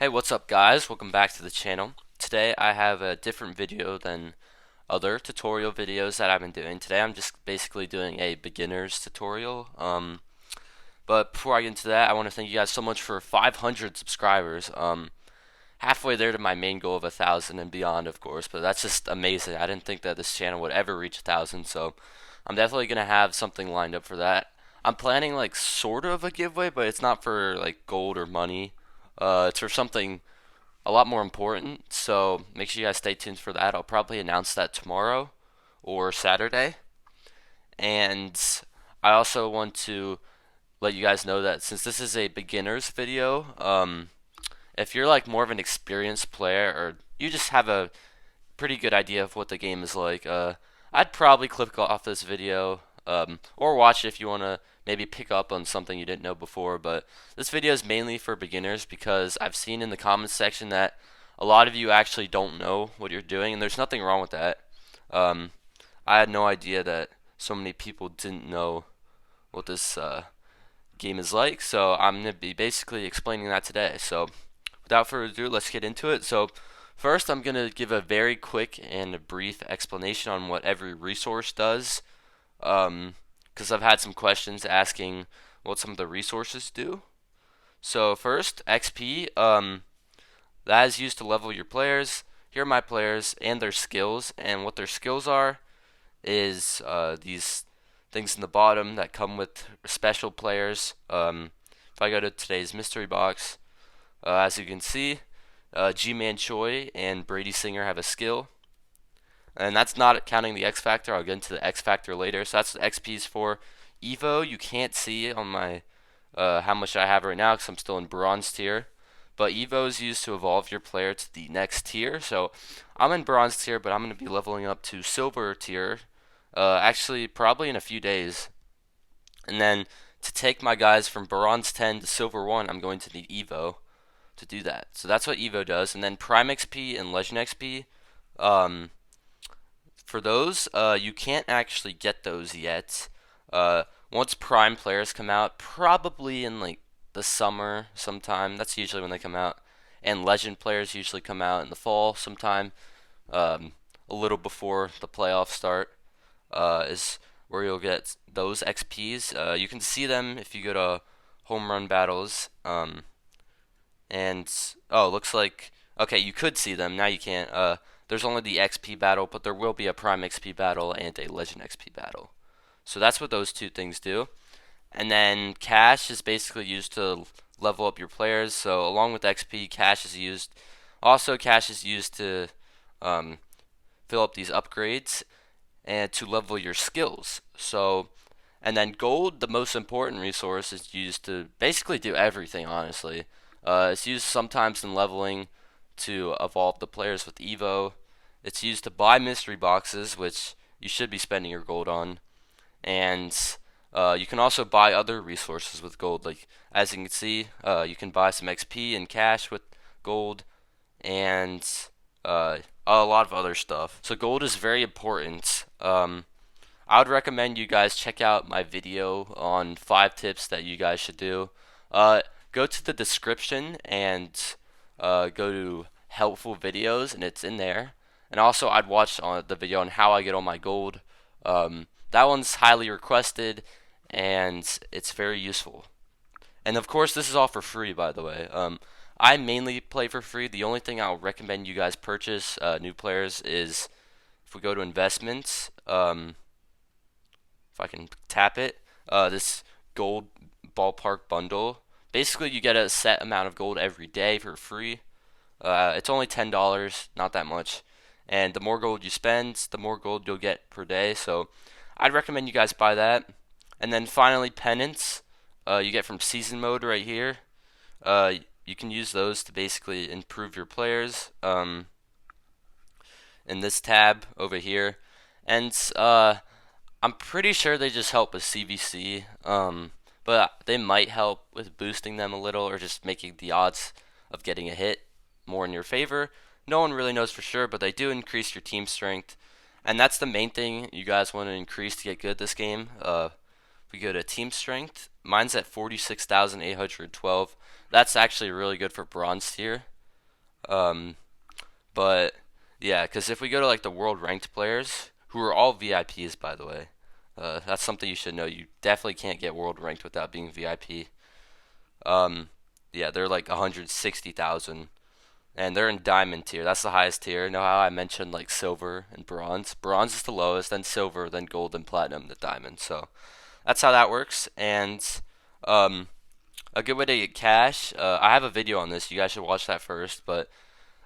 Hey, what's up guys? Welcome back to the channel. Today I have a different video than other tutorial videos that I've been doing. Today I'm just basically doing a beginner's tutorial. But before I get into that, I want to thank you guys so much for 500 subscribers. Halfway there to my main goal of 1,000 and beyond, of course. But that's just amazing. I didn't think that this channel would ever reach 1,000, so I'm definitely gonna have something lined up for that. I'm planning like sort of a giveaway, but it's not for like gold or money. It's for something a lot more important. So make sure you guys stay tuned for that. I'll probably announce that tomorrow or Saturday. And I also want to let you guys know that since this is a beginner's video, if you're like more of an experienced player or you just have a pretty good idea of what the game is like, I'd probably click off this video or watch it if you want to maybe pick up on something you didn't know before. But this video is mainly for beginners because I've seen in the comments section that a lot of you actually don't know what you're doing, and there's nothing wrong with that. Um, I had no idea that so many people didn't know what this game is like, so I'm going to be basically explaining that today. So without further ado, let's get into it. So first, I'm going to give a very quick and a brief explanation on what every resource does, because I've had some questions asking what some of the resources do. So first, XP, that is used to level your players. Here are my players and their skills, and what their skills are is these things in the bottom that come with special players. If I go to today's mystery box, as you can see, G-Man Choi and Brady Singer have a skill. And that's not counting the X Factor. I'll get into the X Factor later. So that's what XP is for. Evo, you can't see on my how much I have right now because I'm still in bronze tier. But Evo is used to evolve your player to the next tier. So I'm in bronze tier, but I'm going to be leveling up to silver tier. Actually, probably in a few days. And then to take my guys from bronze 10 to silver 1, I'm going to need Evo to do that. So that's what Evo does. And then Prime XP and Legend XP. For those, you can't actually get those yet. Once Prime players come out, probably in like the summer sometime. That's usually when they come out. And Legend players usually come out in the fall sometime, a little before the playoffs start. Is where you'll get those XPs. You can see them if you go to home run battles. And oh, looks like okay, you could see them. Now you can't. There's only the XP battle, but there will be a Prime XP battle and a Legend XP battle. So that's what those two things do. And then cash is basically used to level up your players. So along with XP, cash is used. Also, cash is used to um, fill up these upgrades and to level your skills. So, and then gold, the most important resource, is used to basically do everything, honestly. It's used sometimes in leveling to evolve the players with Evo. It's used to buy mystery boxes, which you should be spending your gold on. And you can also buy other resources with gold. Like, as you can see, you can buy some XP and cash with gold and a lot of other stuff. So gold is very important. I would recommend you guys check out my video on 5 tips that you guys should do. Go to the description and go to helpful videos, and it's in there. And also, I'd watch the video on how I get all my gold. That one's highly requested, and it's very useful. And of course, this is all for free, by the way. I mainly play for free. The only thing I'll recommend you guys purchase, new players, is if we go to investments, if I can tap it, this gold ballpark bundle. Basically, you get a set amount of gold every day for free. It's only $10, not that much. And the more gold you spend, the more gold you'll get per day. So I'd recommend you guys buy that. And then finally, penance. You get from season mode right here. You can use those to basically improve your players. In this tab over here. And I'm pretty sure they just help with CVC. But they might help with boosting them a little or just making the odds of getting a hit more in your favor. No one really knows for sure, but they do increase your team strength. And that's the main thing you guys want to increase to get good at this game. we go to team strength. Mine's at 46,812. That's actually really good for bronze tier. Um, but yeah, because if we go to like the world ranked players, who are all VIPs by the way, that's something you should know. You definitely can't get world ranked without being VIP. Um, yeah, they're like 160,000, and they're in diamond tier. That's the highest tier. Know how I mentioned like silver and bronze? Bronze is the lowest, then silver, then gold, then platinum, then diamond. So that's how that works. And um, a good way to get cash. I have a video on this. You guys should watch that first. But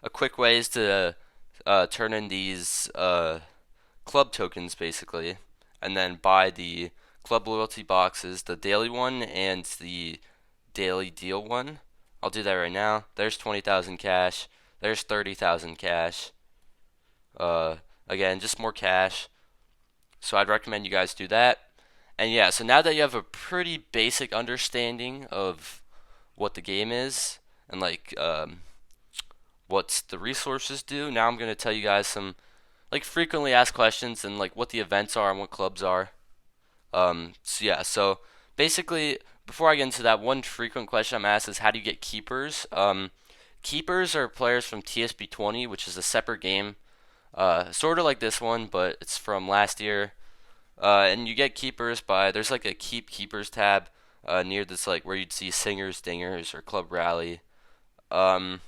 a quick way is to turn in these club tokens basically, and then buy the club loyalty boxes, the daily one and the daily deal one. I'll do that right now. There's 20,000 cash. There's 30,000 cash. Uh, Again, just more cash. So I'd recommend you guys do that. And yeah, so now that you have a pretty basic understanding of what the game is and like what the resources do, now I'm gonna tell you guys some like frequently asked questions and like what the events are and what clubs are. So yeah, so basically, before I get into that, one frequent question I'm asked is how do you get keepers? Keepers are players from TSB 20, which is a separate game, sort of like this one, but it's from last year. And you get keepers by there's like a keep keepers tab near this like where you'd see singers, dingers, or club rally. Um,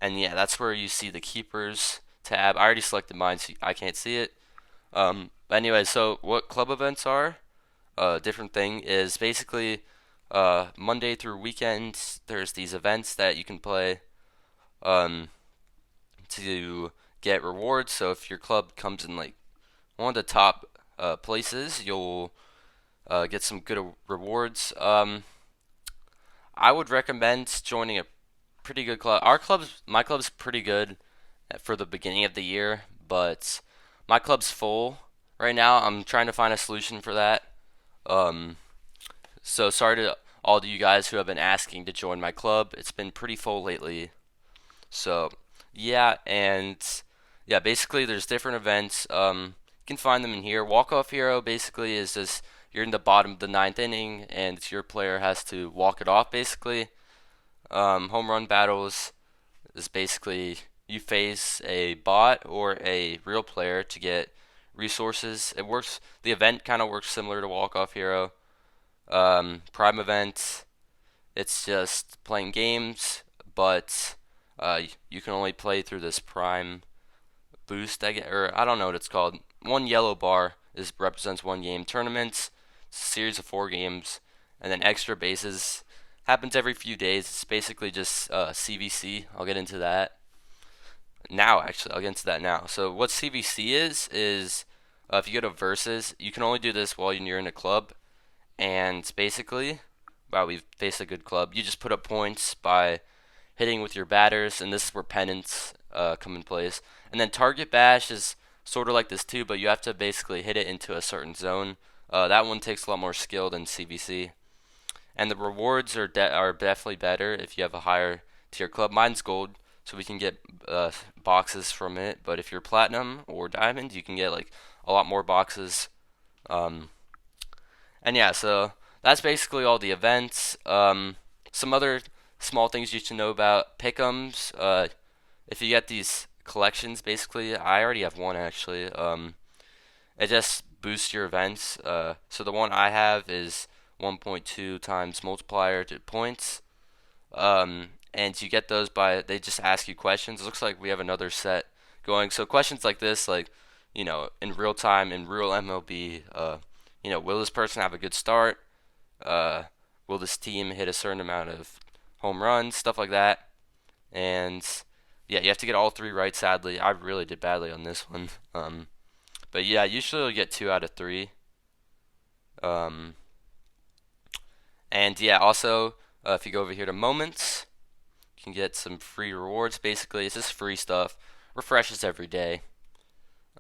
and yeah, that's where you see the keepers tab. I already selected mine, so I can't see it. But anyway, so what club events are? Different thing is basically Monday through weekend. There's these events that you can play um, to get rewards. So if your club comes in like one of the top places, you'll get some good rewards. I would recommend joining a pretty good club. My club's pretty good for the beginning of the year, but my club's full right now. I'm trying to find a solution for that. Um, so sorry to all of you guys who have been asking to join my club. It's been pretty full lately. So yeah, and yeah, basically there's different events. You can find them in here. Walk off hero basically is this: you're in the bottom of the ninth inning and your player has to walk it off basically. Home run battles is basically you face a bot or a real player to get resources. It works. The event kind of works similar to walk off hero. Prime event, it's just playing games, but you can only play through this prime boost. Or I don't know what it's called. One yellow bar is represents one game. Tournaments, it's a series of 4 games, and then extra bases happens every few days. It's basically just CVC. I'll get into that now. Actually, I'll get into that now. So what CVC is if you go to versus, you can only do this while you're in a club, and basically, wow, we've faced a good club. You just put up points by hitting with your batters, and this is where pennants come in place. And then target bash is sort of like this too, but you have to basically hit it into a certain zone. That one takes a lot more skill than CVC. And the rewards are definitely better if you have a higher tier club. Mine's gold, so we can get boxes from it. But if you're platinum or diamond, you can get like a lot more boxes. Um, and yeah, so that's basically all the events. Some other small things you should know about pick'ems. If you get these collections, basically, I already have one actually. It just boosts your events. So the one I have is 1.2 times multiplier to points. And you get those by they just ask you questions. It looks like we have another set going. So questions like this, like in real time in real MLB, will this person have a good start? Will this team hit a certain amount of home runs? Stuff like that. And yeah, you have to get all 3 right. Sadly, I really did badly on this one. But yeah, usually you'll get 2 out of 3. Um, and yeah, also if you go over here to moments, you can get some free rewards. Basically, it's just free stuff. Refreshes every day.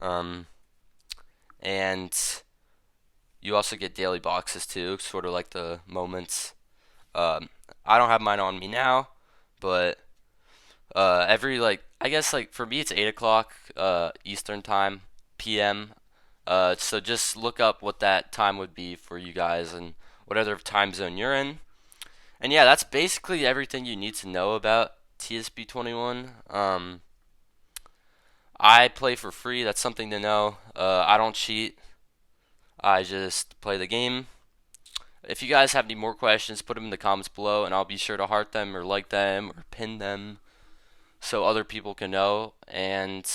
Um, and you also get daily boxes too, sort of like the moments. I don't have mine on me now, but every I guess for me it's 8 o'clock Eastern time, PM. So just look up what that time would be for you guys and whatever time zone you're in. And yeah, that's basically everything you need to know about TSB 21. I play for free. That's something to know. I don't cheat. I just play the game. If you guys have any more questions, put them in the comments below, and I'll be sure to heart them or like them or pin them so other people can know. And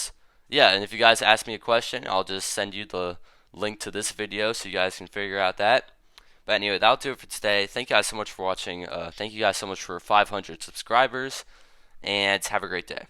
yeah, and if you guys ask me a question, I'll just send you the link to this video so you guys can figure out that. But anyway, that'll do it for today. Thank you guys so much for watching. Thank you guys so much for 500 subscribers, and have a great day.